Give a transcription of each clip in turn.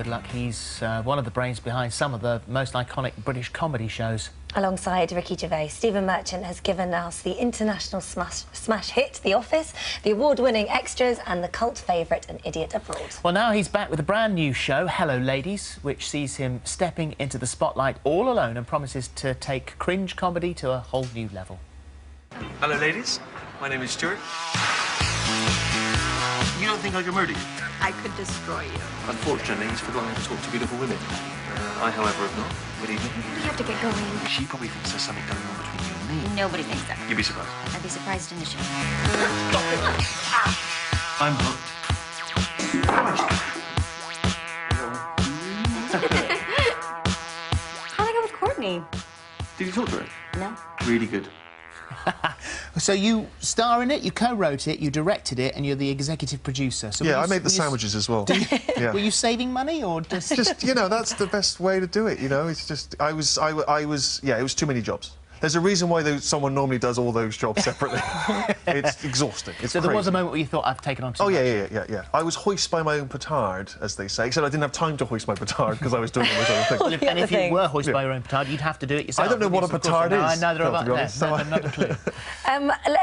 good luck. He's one of the brains behind some of the most iconic British comedy shows. Alongside Ricky Gervais, Stephen Merchant has given us the international smash hit, The Office, the award-winning Extras and the cult favourite, An Idiot Abroad. Well, now he's back with a brand new show, Hello Ladies, which sees him stepping into the spotlight all alone and promises to take cringe comedy to a whole new level. Hello, ladies. My name is Stuart. You don't think I could murder you? I could destroy you. Unfortunately, he's forgotten how to talk to beautiful women. I, however, have not. Good evening. We have to get going. She probably thinks there's something going on between you and me. Nobody thinks that. You'd be surprised. I'd be surprised initially. I'm hooked. How'd I go with Courtney? Did you talk to her? No. Really good. So you star in it, you co-wrote it, you directed it, and you're the executive producer. So yeah, I made the sandwiches as well. Yeah. Were you saving money or just... Just, you know, that's the best way to do it, you know? It's just, I was, yeah, it was too many jobs. There's a reason why someone normally does all those jobs separately. It's exhausting. It's so there crazy. was a moment where you thought, I've taken on too much. Yeah. I was hoist by my own petard, as they say, except I didn't have time to hoist my petard because I was doing all those other things. And if you were hoisted by your own petard, you'd have to do it yourself. I don't know what a petard is. Neither have I. Not a clue.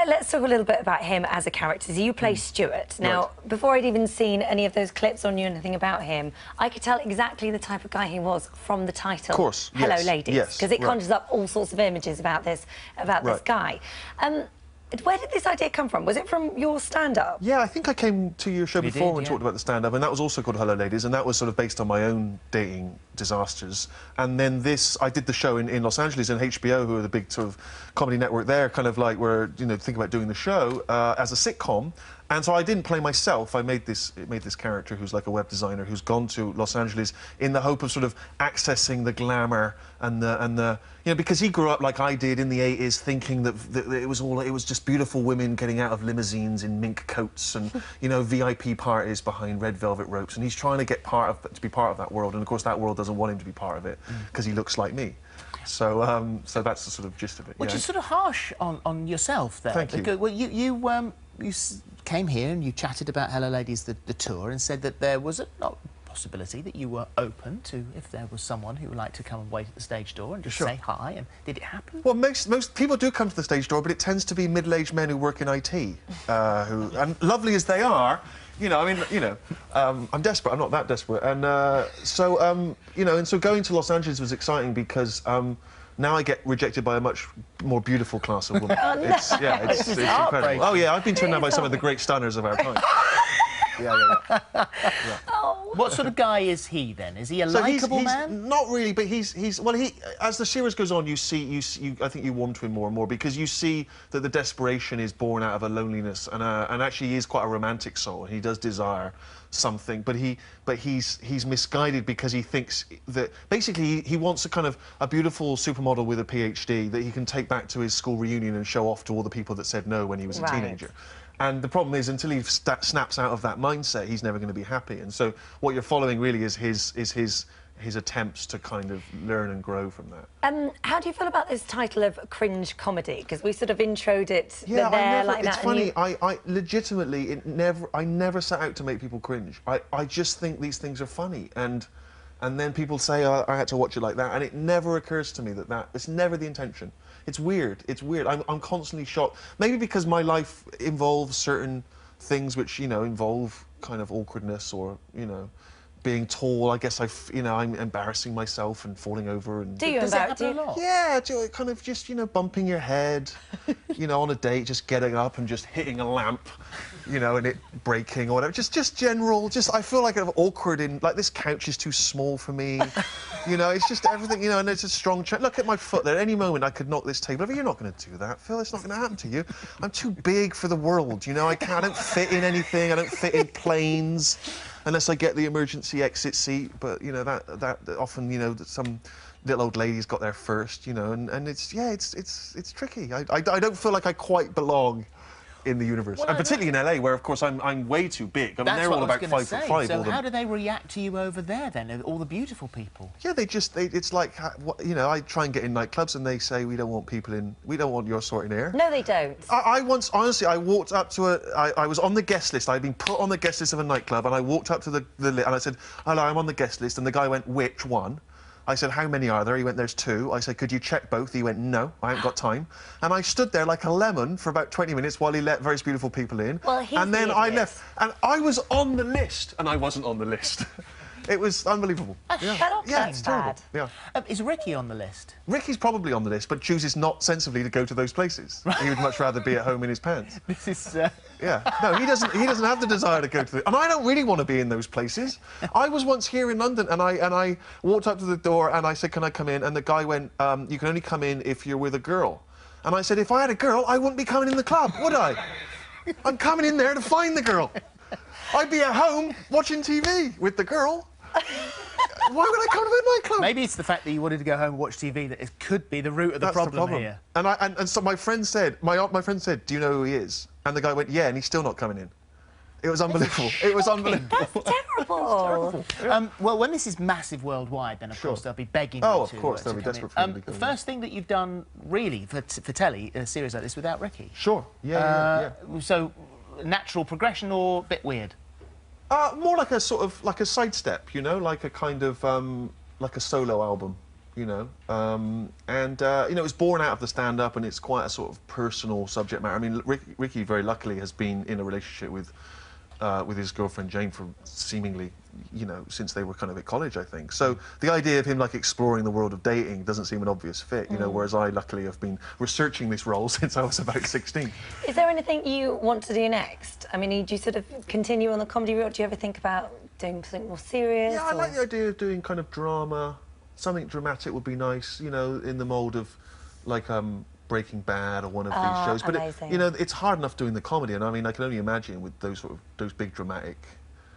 Let's talk a little bit about him as a character. So you play Stuart. Now, before I'd even seen any of those clips or knew anything about him, I could tell exactly the type of guy he was from the title. Of course, Hello, Ladies. Yes, because it conjures up all sorts of images about this guy. Where did this idea come from? Was it from your stand-up? Yeah, I think I came to your show before and talked about the stand-up, and that was also called Hello Ladies, and that was sort of based on my own dating disasters. And then I did the show in Los Angeles, and HBO, who are the big sort of comedy network there, kind of like were, you know, thinking about doing the show as a sitcom. And so I didn't play myself. I made this character who's like a web designer who's gone to Los Angeles in the hope of sort of accessing the glamour and the you know, because he grew up like I did in the 80s, thinking that it was just beautiful women getting out of limousines in mink coats and, you know, VIP parties behind red velvet ropes, and he's trying to get to be part of that world, and of course that world doesn't want him to be part of it because he looks like me. So so that's the sort of gist of it. Which is sort of harsh on yourself there. Thank you. Because, well, you came here and you chatted about Hello Ladies, the tour, and said that there was a possibility that you were open to if there was someone who would like to come and wait at the stage door and just say hi. And did it happen? Well, most people do come to the stage door, but it tends to be middle-aged men who work in IT, who, and lovely as they are, you know, I mean, you know, I'm desperate. I'm not that desperate, and you know, and so going to Los Angeles was exciting because now I get rejected by a much more beautiful class of women. Oh, no. It's incredible. Oh yeah, I've been turned down by some of the great stunners of our time. Yeah. Oh. What sort of guy is he then? Is he a likeable man? Not really, but he's well. As the series goes on, you I think you warm to him more and more because you see that the desperation is born out of a loneliness, and actually he is quite a romantic soul. He does desire something, but he's misguided because he thinks that basically he wants a beautiful supermodel with a PhD that he can take back to his school reunion and show off to all the people that said no when he was a teenager. And the problem is, until he snaps out of that mindset, he's never going to be happy. And so, what you're following really is his attempts to kind of learn and grow from that. How do you feel about this title of cringe comedy? Because we sort of introed it It's funny. I legitimately, I never set out to make people cringe. I just think these things are funny, and then people say, oh, I had to watch it like that, and it never occurs to me that it's never the intention. It's weird. It's weird. I'm constantly shocked. Maybe because my life involves certain things which, you know, involve kind of awkwardness or, you know, being tall. I guess I'm embarrassing myself and falling over. And do you embarrass a lot? Yeah, kind of just, you know, bumping your head, you know, on a date, just getting up and just hitting a lamp, you know, and it breaking or whatever. Just general. I feel like I'm awkward like this couch is too small for me. You know, it's just everything, you know, and it's a strong look at my foot there. At any moment I could knock this table over. You're not going to do that, Phil. It's not going to happen to you. I'm too big for the world, you know. I don't fit in anything. I don't fit in planes unless I get the emergency exit seat. But, you know, that often, you know, some little old lady's got there first, you know, and it's tricky. I don't feel like I quite belong in the universe, Well, and particularly in LA, where of course I'm way too big. I mean, they're what all I was about gonna 5'5". say. all So them. how do they react to you over there then? All the beautiful people. Yeah, it's like, you know, I try and get in nightclubs and they say, we don't want people in, we don't want your sort in here. No, they don't. I once, honestly, I walked up to I was on the guest list. I'd been put on the guest list of a nightclub, and I walked up to the and I said, hello, I'm on the guest list, and the guy went, which one? I said, how many are there? He went, there's 2. I said, could you check both? He went, no, I haven't got time. And I stood there like a lemon for about 20 minutes while he let very beautiful people in. Well, he's and then the I idiot. left. And I was on the list, and I wasn't on the list. It was unbelievable. Yeah, it's terrible. Yeah. Is Ricky on the list? Ricky's probably on the list, but chooses not sensibly to go to those places. He would much rather be at home in his pants. This is... Yeah, no, he doesn't have the desire to go to the... And I don't really want to be in those places. I was once here in London, and I walked up to the door, and I said, can I come in? And the guy went, you can only come in if you're with a girl. And I said, if I had a girl, I wouldn't be coming in the club, would I? I'm coming in there to find the girl. I'd be at home watching TV with the girl. Why would I come to the nightclub? Maybe it's the fact that you wanted to go home and watch TV that it could be the root of the problem here. And so my friend said, my friend said, do you know who he is? And the guy went, yeah, and he's still not coming in. It was unbelievable. It was unbelievable. That's terrible. Well, when this is massive worldwide, then of course they'll be begging you Oh, to of course, to they'll be come desperate in. for you to The come first thing that you've done, really, for telly, in a series like this, without Ricky. Sure. Yeah. So, natural progression or a bit weird? More like a sort of, like a sidestep, you know, like a kind of, like a solo album, you know. You know, it was born out of the stand-up, and it's quite a sort of personal subject matter. I mean, Ricky very luckily has been in a relationship with his girlfriend Jane for seemingly, you know, since they were kind of at college, I think. So the idea of him like exploring the world of dating doesn't seem an obvious fit, you know, whereas I luckily have been researching this role since I was about 16. Is there anything you want to do next? I mean, do you sort of continue on the comedy route? Do you ever think about doing something more serious? Yeah, I like the idea of doing kind of drama. Something dramatic would be nice, you know, in the mould of like Breaking Bad or one of these shows. But you know, it's hard enough doing the comedy, and I mean, I can only imagine with those those big dramatic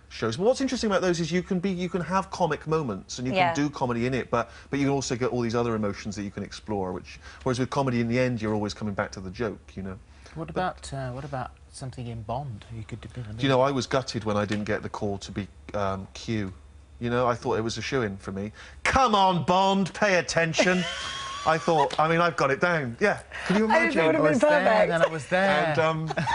shows. But what's interesting about those is you can have comic moments, and you can do comedy in it, but you can also get all these other emotions that you can explore. Whereas with comedy, in the end, you're always coming back to the joke, you know. What about something in Bond? You could do. Do you know, I was gutted when I didn't get the call to be Q. You know, I thought it was a shoe-in for me. Come on, Bond, pay attention. I thought, I mean, I've got it down. Yeah, can you imagine? I was there, and I was there.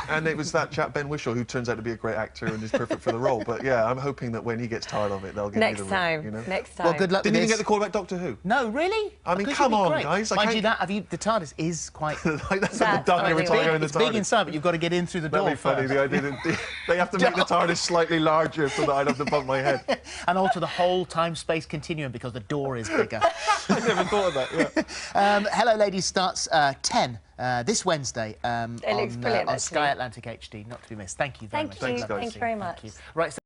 And it was that chap, Ben Whishaw, who turns out to be a great actor and is perfect for the role. But yeah, I'm hoping that when he gets tired of it, they'll give me the role. You know? Next time. Well, good luck. Didn't with even this. get the call about Doctor Who. No, really? I mean, come on, guys. Mind you, the TARDIS is quite... Like, that's what the done every time I go in the It's TARDIS. big inside, but you've got to get in through the door That'd be funny, first. the idea that they have to make the TARDIS slightly larger so that I'd have to bump my head. And alter the whole time-space continuum because the door is bigger. I never thought of that, yeah. Hello Ladies starts 10 this Wednesday It looks brilliant, on actually. Sky Atlantic HD, not to be missed. Thank you very much. Thank you very much. Right. So